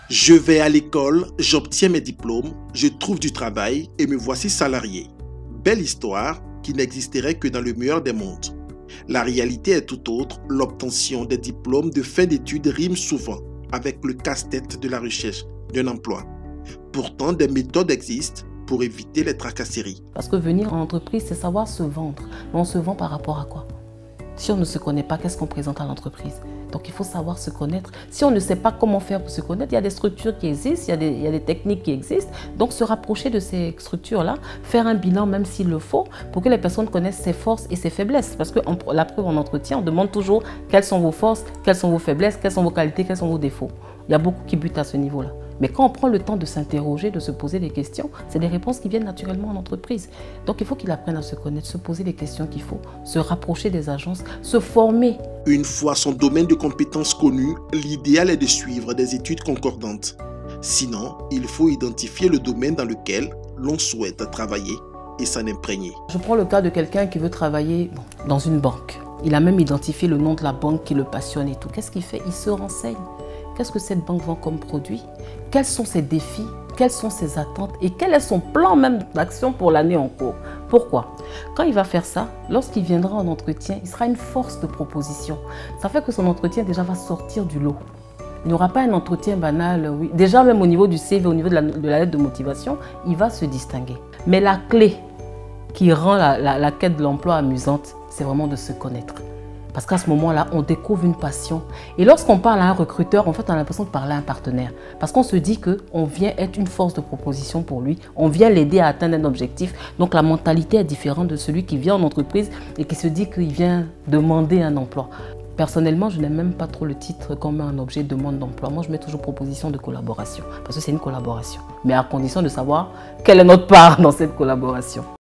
Je vais à l'école, j'obtiens mes diplômes, je trouve du travail et me voici salarié. Belle histoire qui n'existerait que dans le meilleur des mondes. La réalité est tout autre, l'obtention des diplômes de fin d'études rime souvent avec le casse-tête de la recherche d'un emploi. Pourtant, des méthodes existent pour éviter les tracasseries. Parce que venir en entreprise, c'est savoir se vendre. Mais on se vend par rapport à quoi? Si on ne se connaît pas, qu'est-ce qu'on présente à l'entreprise? Donc il faut savoir se connaître. Si on ne sait pas comment faire pour se connaître, il y a des structures qui existent, il y a des techniques qui existent. Donc se rapprocher de ces structures-là, faire un bilan même s'il le faut, pour que les personnes connaissent ses forces et ses faiblesses. Parce que la preuve en entretien, on demande toujours quelles sont vos forces, quelles sont vos faiblesses, quelles sont vos qualités, quels sont vos défauts. Il y a beaucoup qui butent à ce niveau-là. Mais quand on prend le temps de s'interroger, de se poser des questions, c'est des réponses qui viennent naturellement en entreprise. Donc il faut qu'il apprenne à se connaître, se poser les questions qu'il faut, se rapprocher des agences, se former. Une fois son domaine de compétences connu, l'idéal est de suivre des études concordantes. Sinon, il faut identifier le domaine dans lequel l'on souhaite travailler et s'en imprégner. Je prends le cas de quelqu'un qui veut travailler dans une banque. Il a même identifié le nom de la banque qui le passionne et tout. Qu'est-ce qu'il fait? Il se renseigne. Qu'est-ce que cette banque vend comme produit? Quels sont ses défis? Quelles sont ses attentes? Et quel est son plan même d'action pour l'année en cours? Pourquoi? Quand il va faire ça, lorsqu'il viendra en entretien, il sera une force de proposition. Ça fait que son entretien déjà va sortir du lot. Il n'y aura pas un entretien banal, oui. Déjà même au niveau du CV, au niveau de la lettre de motivation, il va se distinguer. Mais la clé qui rend la quête de l'emploi amusante, c'est vraiment de se connaître. Parce qu'à ce moment-là, on découvre une passion. Et lorsqu'on parle à un recruteur, en fait, on a l'impression de parler à un partenaire. Parce qu'on se dit qu'on vient être une force de proposition pour lui. On vient l'aider à atteindre un objectif. Donc la mentalité est différente de celui qui vient en entreprise et qui se dit qu'il vient demander un emploi. Personnellement, je n'aime même pas trop le titre comme un objet de demande d'emploi. Moi, je mets toujours proposition de collaboration. Parce que c'est une collaboration. Mais à condition de savoir quelle est notre part dans cette collaboration.